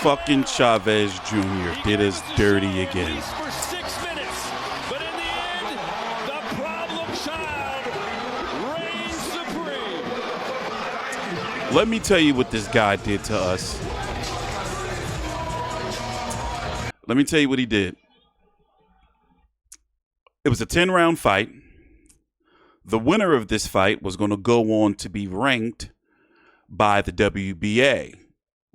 fucking Chavez Jr. did us dirty again. For 6 minutes, but in the end, the problem child reigns supreme. Let me tell you what this guy did to us. Let me tell you what he did. It was a 10-round fight. The winner of this fight was going to go on to be ranked by the WBA.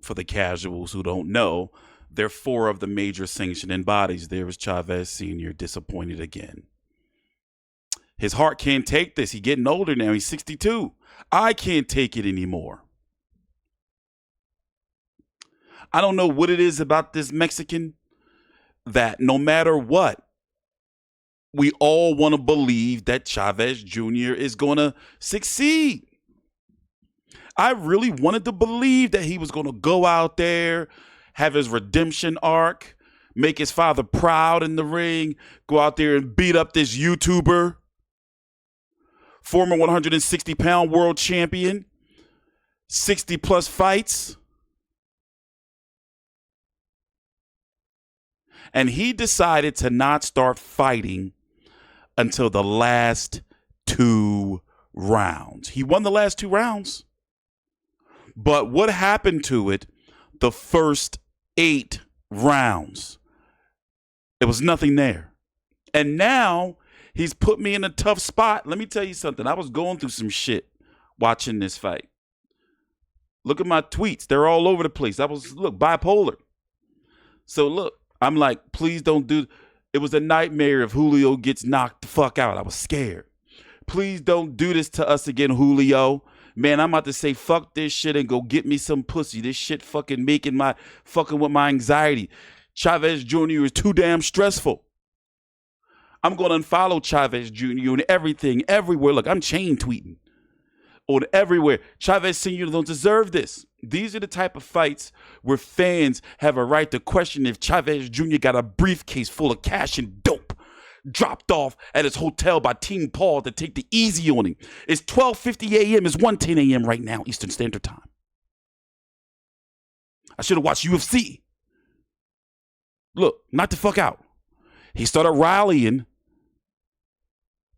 For the casuals who don't know, there are 4 of the major sanctioning bodies. There was Chavez Sr. disappointed again. His heart can't take this. He's getting older now. He's 62. I can't take it anymore. I don't know what it is about this Mexican that no matter what, we all want to believe that Chavez Jr. is going to succeed. I really wanted to believe that he was going to go out there, have his redemption arc, make his father proud in the ring, go out there and beat up this YouTuber, former 160-pound world champion, 60-plus fights. And he decided to not start fighting until the last 2 rounds. He won the last 2 rounds. But what happened to it the first 8 rounds? There was nothing there. And now he's put me in a tough spot. Let me tell you something. I was going through some shit watching this fight. Look at my tweets. They're all over the place. I was, bipolar. So look, I'm like, please don't do. It was a nightmare if Julio gets knocked the fuck out. I was scared. Please don't do this to us again, Julio. Man, I'm about to say fuck this shit and go get me some pussy. This shit fucking fucking with my anxiety. Chavez Jr. is too damn stressful. I'm going to unfollow Chavez Jr. on everything, everywhere. Look, I'm chain tweeting on everywhere. Chavez Sr. don't deserve this. These are the type of fights where fans have a right to question if Chavez Jr. got a briefcase full of cash and dope dropped off at his hotel by Team Paul to take the easy on him. It's 12:50 a.m. It's 1:10 a.m. right now, Eastern Standard Time. I should have watched UFC. Look, knock the fuck out. He started rallying,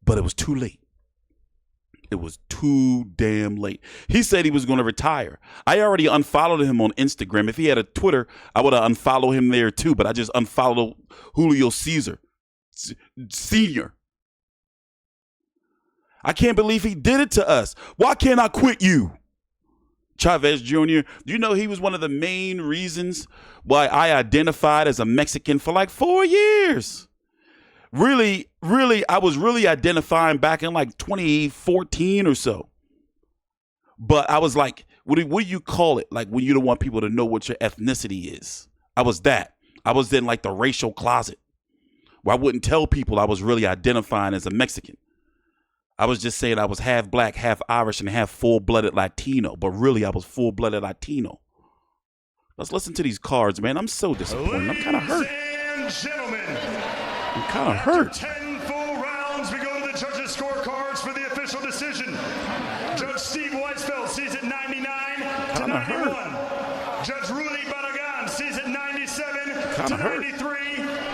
but it was too late. It was too damn late. He said he was going to retire. I already unfollowed him on Instagram. If he had a Twitter, I would have unfollowed him there too, but I just unfollowed Julio Cesar Sr. I can't believe he did it to us. Why can't I quit you? Chavez Jr., do you know he was one of the main reasons why I identified as a Mexican for like 4 years? Really, I was really identifying back in like 2014 or so. But I was like, what do you call it? Like when you don't want people to know what your ethnicity is. I was that. I was in like the racial closet where I wouldn't tell people I was really identifying as a Mexican. I was just saying I was half black, half Irish, and half full-blooded Latino. But really, I was full-blooded Latino. Let's listen to these cards, man. I'm so disappointed. I'm kind of hurt. Ladies and gentlemen, I'm kind of hurt. 10 full rounds, we go to the judges' scorecards for the official decision. Judge Steve Weisfeld sees it 99 to 91. Judge Rudy Barragan sees it 97 to 93.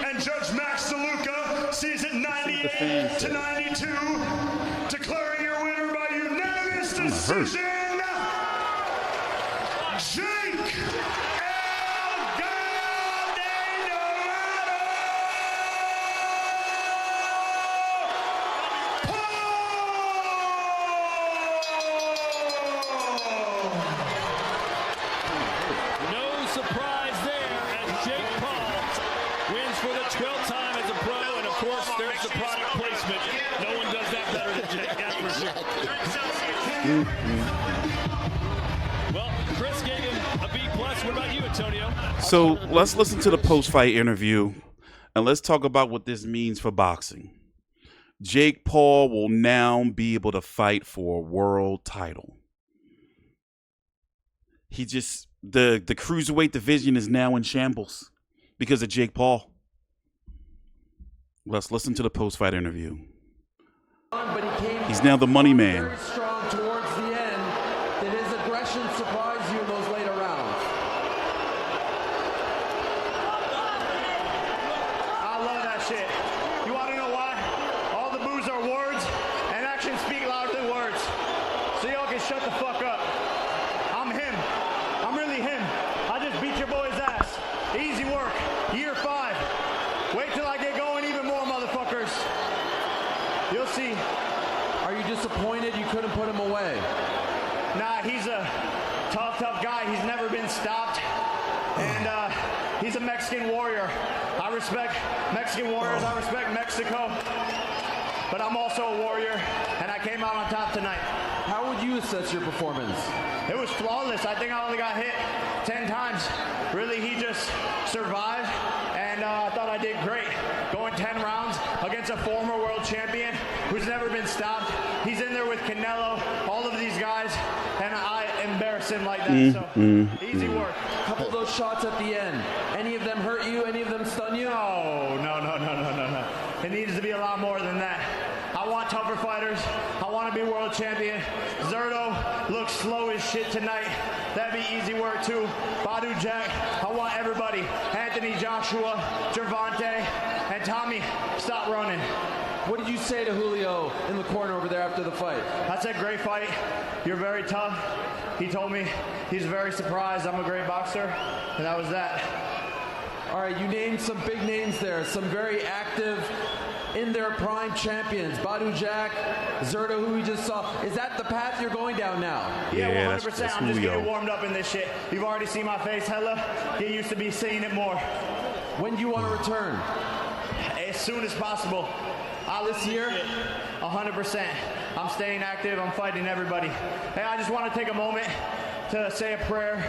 And Judge Max DeLuca sees it 98 to 92. Declaring your winner by unanimous decision, Jake Well, Chris gave him a B+. What about you, Antonio? So let's listen to the post-fight interview, and let's talk about what this means for boxing. Jake Paul will now be able to fight for a world title. The cruiserweight division is now in shambles because of Jake Paul. Let's listen to the post-fight interview. He's now the money man. Very strong towards the end. Did his aggression surprise you in those later rounds? shit. You want to know why? All the boos are words, and actions speak louder than words. So y'all can shut the fuck up. I'm him. I'm really him. I just beat your boy's ass. Easy work. Year 5. Wait till I get going even more, motherfuckers. You'll see. Are you disappointed you couldn't put him away? Nah, he's a tough guy. He's never been stopped. And he's a Mexican warrior. I respect Mexican warriors. I respect Mexico. But I'm also a warrior, and I came out on top tonight. How would you assess your performance? It was flawless. I think I only got hit 10 times. Really, he just survived, and I thought I did great. Going 10 rounds against a former world champion who's never been stopped. He's in there with Canelo, all of these guys, and I embarrass him like that. So easy work. A couple of those shots at the end, any of them hurt you? Any of them stun you? No. It needs to be a lot more than that. I want tougher fighters. I want to be world champion. Zurdo looks slow as shit tonight. That'd be easy work too. Badu Jack. I want everybody. Anthony Joshua, Gervonta, and Tommy, stop running. What did you say to Julio in the corner over there after the fight? I said, great fight. You're very tough. He told me he's very surprised I'm a great boxer, and that was that. All right, you named some big names there, some very active, in their prime champions. Badu Jack, Zurdo, who we just saw. Is that the path you're going down now? Yeah, 100%. That's I'm just Julio. getting warmed up in this shit. You've already seen my face, hella. Get used to be seeing it more. When do you want to return? As soon as possible. This year? 100%. I'm staying active. I'm fighting everybody. Hey, I just want to take a moment to say a prayer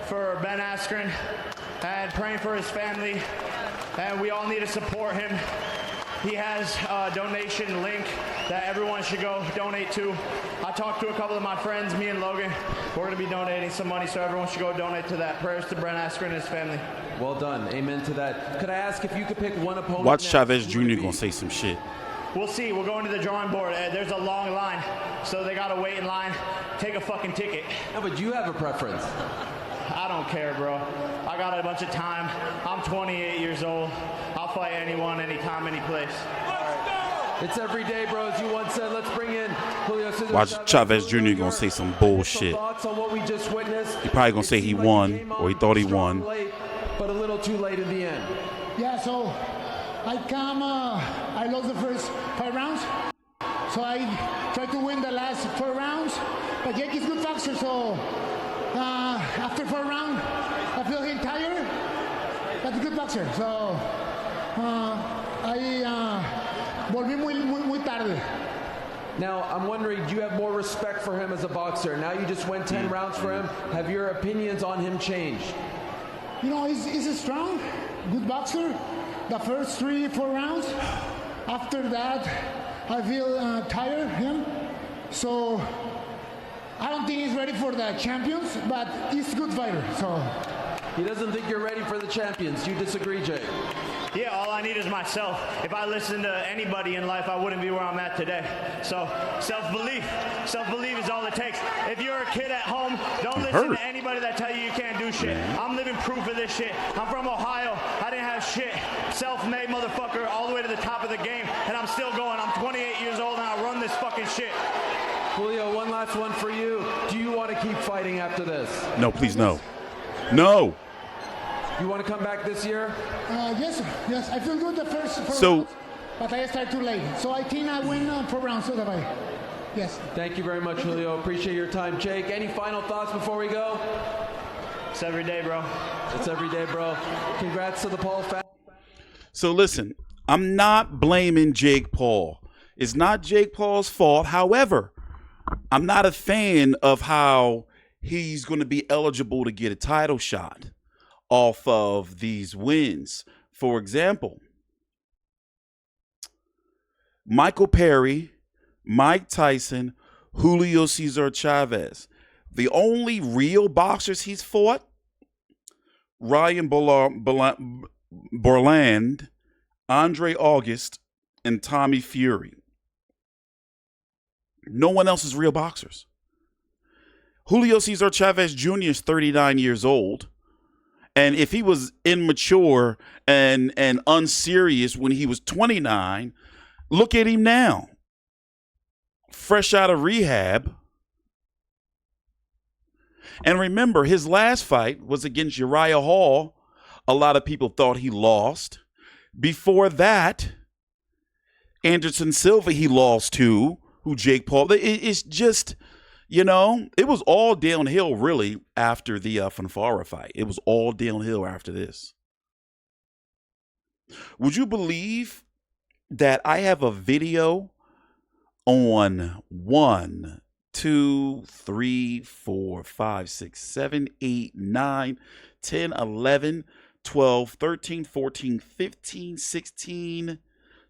for Ben Askren and praying for his family. And we all need to support him. He has a donation link that everyone should go donate to. I talked to a couple of my friends, me and Logan. We're going to be donating some money, so everyone should go donate to that. Prayers to Brent Askren and his family. Well done. Amen to that. Could I ask if you could pick one opponent? Watch next, Chavez who would Jr. it be? gonna say some shit. We'll see. We're going to the drawing board. There's a long line, so they got to wait in line. Take a fucking ticket. No, but you have a preference. I don't care, bro. I got a bunch of time. I'm 28 years old. I'll fight anyone, anytime, any place. It's every day, bro. As you once said, let's bring in Julio Cesar Watch Chavez Jr. Julio, gonna say your some bullshit. initial thoughts on what we just witnessed? He probably gonna It say he seemed like won, came or he on thought he strong won. late, but a little too late in the end. Yeah, so I lost the first 5 rounds. So I tried to win the last 4 rounds. But Jake is good boxer, so after 4 rounds, I feel getting tired. But a good boxer, so volví muy tarde. Now, I'm wondering, do you have more respect for him as a boxer? Now you just went 10 rounds for him. Have your opinions on him changed? You know, he's a strong, good boxer. The first 3-4 rounds. After that, I feel tired him. So I don't think he's ready for the champions, but he's a good fighter. So He doesn't think you're ready for the champions. You disagree, Jake? Yeah, all I need is myself. If I listened to anybody in life, I wouldn't be where I'm at today. So self-belief. Self-belief is all it takes. If you're a kid at home, don't listen to anybody that tell you can't do shit. I'm living proof of this shit. I'm from Ohio. I didn't have shit. Self-made motherfucker all the way to the top of the game, and I'm still going. I'm 28 years old, and I run this fucking shit. Julio, one last one for you. Do you want to keep fighting after this? No, please, no. No. You want to come back this year? yes, I feel good the first 4 So- rounds, but I start too late. So I think I win 4 rounds of the fight. Yes. Thank you very much, Julio. Appreciate your time. Jake, any final thoughts before we go? It's every day, bro. It's every day, bro. Congrats to the Paul family. So listen, I'm not blaming Jake Paul. It's not Jake Paul's fault. However, I'm not a fan of how he's going to be eligible to get a title shot off of these wins. For example, Michael Perry, Mike Tyson, Julio Cesar Chavez. The only real boxers he's fought, Ryan Borland, Andre August, and Tommy Fury. No one else is real boxers. Julio Cesar Chavez Jr. is 39 years old. And if he was immature and unserious when he was 29, look at him now. Fresh out of rehab. And remember, his last fight was against Uriah Hall. A lot of people thought he lost. Before that, Anderson Silva he lost to, who Jake Paul. It's just, you know, it was all downhill really after the Fonfara fight. It was all downhill after this. Would you believe that I have a video on 1, 2, 3, 4, 5, 6, 7, 8, 9, 10, 11, 12, 13, 14, 15, 16,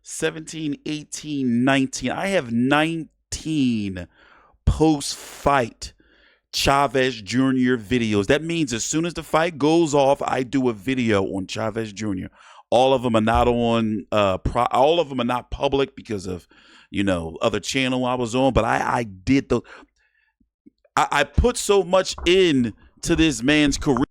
17, 18, 19. I have 19 post-fight Chavez Jr. videos. That means as soon as the fight goes off, I do a video on Chavez Jr. All of them are not on, all of them are not public because of, you know, other channel I was on. But I did the, I put so much in to this man's career.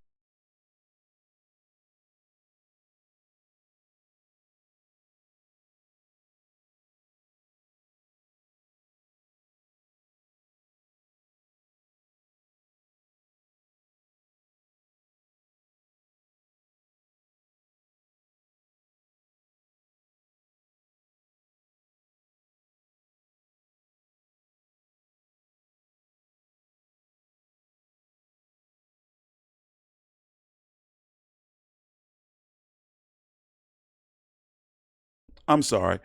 I'm sorry.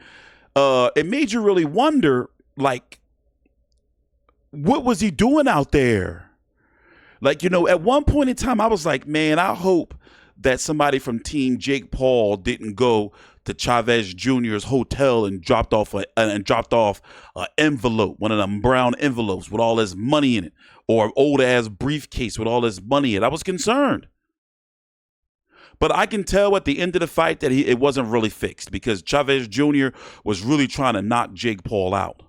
It made you really wonder, like, what was he doing out there? Like, you know, at one point in time, I was like, man, I hope that somebody from Team Jake Paul didn't go to Chavez Jr.'s hotel and dropped off an envelope, one of them brown envelopes with all his money in it, or an old ass briefcase with all his money in it. I was concerned. But I can tell at the end of the fight that it wasn't really fixed because Chavez Jr. was really trying to knock Jake Paul out.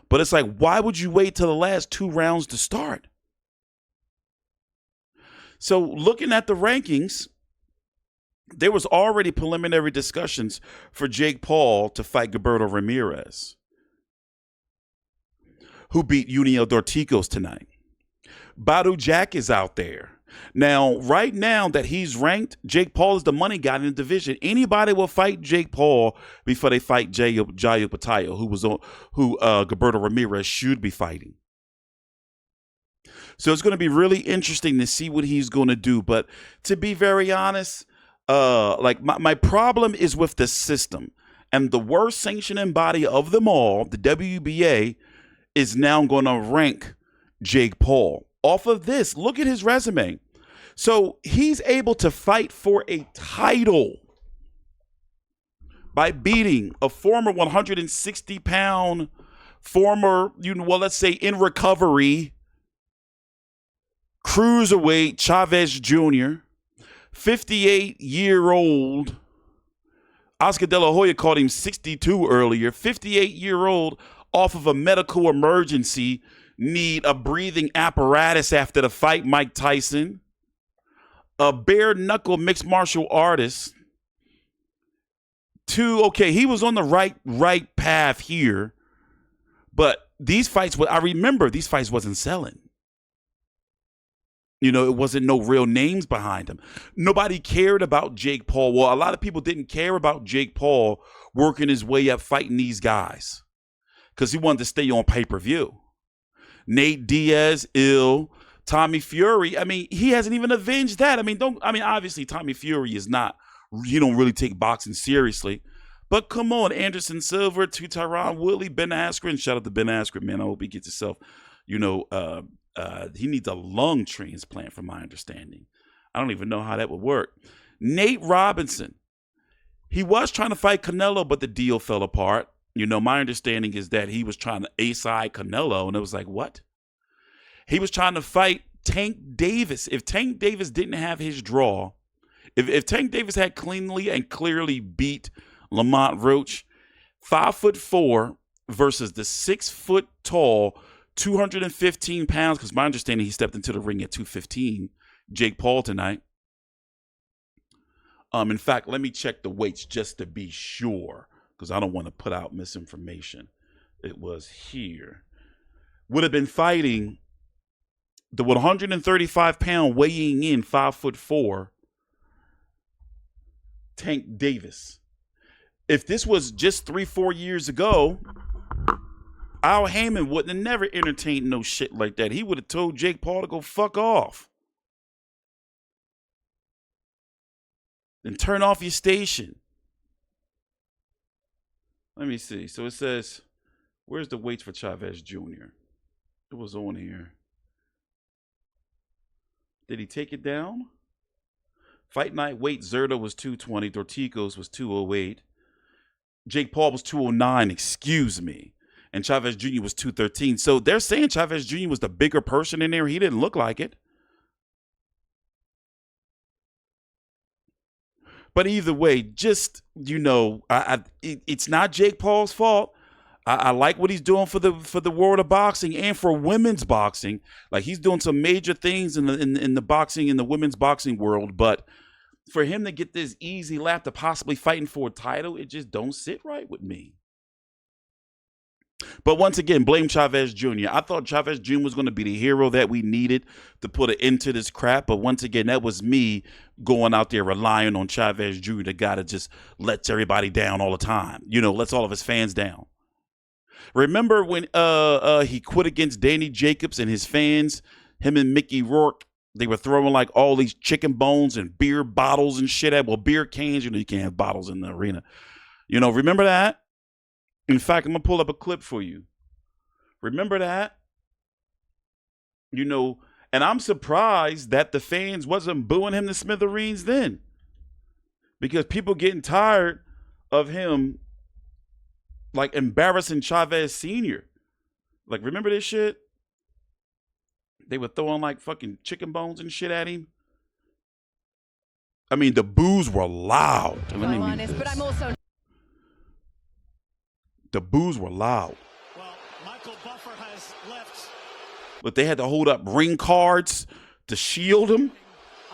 But it's like, why would you wait till the last 2 rounds to start? So looking at the rankings, there was already preliminary discussions for Jake Paul to fight Gilberto Ramirez, who beat Junior Dorticos tonight. Badou Jack is out there. Now, right now that he's ranked, Jake Paul is the money guy in the division. Anybody will fight Jake Paul before they fight Jair Patayo, who Gilberto Ramirez should be fighting. So it's going to be really interesting to see what he's going to do. But to be very honest, like my problem is with the system, and the worst sanctioning body of them all, the WBA, is now going to rank Jake Paul. Off of this, look at his resume. So he's able to fight for a title by beating a former 160-pound, former, let's say in recovery, cruiserweight Chavez Jr., 58-year-old, Oscar De La Hoya called him 62 earlier, 58-year-old off of a medical emergency, need a breathing apparatus after the fight, Mike Tyson, a bare knuckle mixed martial artist. Okay, he was on the right path here, but these fights, I remember these fights wasn't selling. You know, it wasn't no real names behind him. Nobody cared about Jake Paul. Well, a lot of people didn't care about Jake Paul working his way up fighting these guys because he wanted to stay on pay-per-view. Nate Diaz, Tommy Fury. I mean, he hasn't even avenged that. I mean, obviously Tommy Fury is not, you don't really take boxing seriously. But come on, Anderson Silva, to Tyron Woodley, Ben Askren. Shout out to Ben Askren, man. I hope he gets himself, he needs a lung transplant from my understanding. I don't even know how that would work. Nate Robinson. He was trying to fight Canelo, but the deal fell apart. You know, my understanding is that he was trying to A-side Canelo, and it was like, what? He was trying to fight Tank Davis. If Tank Davis didn't have his draw, if Tank Davis had cleanly and clearly beat Lamont Roach, 5'4" versus the 6 foot tall, 215 pounds, because my understanding he stepped into the ring at 215, Jake Paul tonight. In fact, let me check the weights just to be sure, because I don't want to put out misinformation. It was here. Would have been fighting the 135-pound weighing in 5'4" Tank Davis. If this was just 3-4 years ago, Al Heyman wouldn't have never entertained no shit like that. He would have told Jake Paul to go fuck off and turn off your station. Let me see. So it says, where's the weights for Chavez Jr.? It was on here. Did he take it down? Fight night weight, Zurdo was 220. Dorticos was 208. Jake Paul was 209, excuse me. And Chavez Jr. was 213. So they're saying Chavez Jr. was the bigger person in there. He didn't look like it. But either way, just, you know, it's not Jake Paul's fault. I like what he's doing for the world of boxing and for women's boxing. Like, he's doing some major things in the boxing, in the women's boxing world. But for him to get this easy lap to possibly fighting for a title, it just don't sit right with me. But once again, blame Chavez Jr. I thought Chavez Jr. was going to be the hero that we needed to put an end to this crap. But once again, that was me going out there relying on Chavez Jr., the guy that just lets everybody down all the time. You know, lets all of his fans down. Remember when he quit against Danny Jacobs and his fans, him and Mickey Rourke, they were throwing like all these chicken bones and beer bottles and shit at, well, beer cans, you know, you can't have bottles in the arena. You know, remember that? In fact, I'm going to pull up a clip for you. Remember that? You know, and I'm surprised that the fans wasn't booing him to smithereens then. Because people getting tired of him, like, embarrassing Chavez Sr. Like, remember this shit? They were throwing, like, fucking chicken bones and shit at him. I mean, the boos were loud. Let me honest, but I'm also... The boos were loud. Well, Michael Buffer has left. But they had to hold up ring cards to shield him.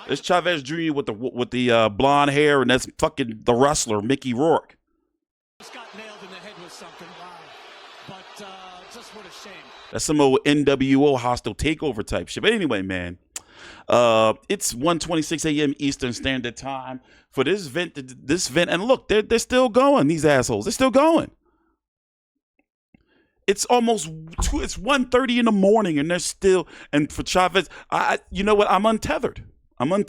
It's Chavez Jr. with the blonde hair, and that's fucking the wrestler Mickey Rourke. Just got nailed in the head with something. Wow. But just what a shame. That's some old NWO hostile takeover type shit. But anyway, man, it's 1:26 a.m. Eastern Standard Time for this event. And look, they're still going. These assholes, they're still going. It's almost it's 1:30 in the morning, and they're still. And for Chavez, you know what? I'm untethered. I'm gonna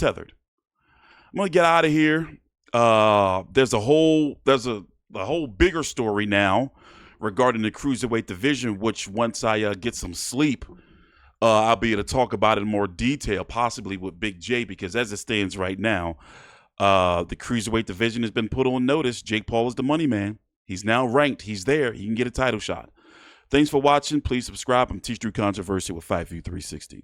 get out of here. There's a whole bigger story now regarding the cruiserweight division, which once I get some sleep, I'll be able to talk about it in more detail, possibly with Big J, because as it stands right now, the cruiserweight division has been put on notice. Jake Paul is the money man. He's now ranked. He's there. He can get a title shot. Thanks for watching. Please subscribe. I'm TstreeT Controversy with Fight View 360.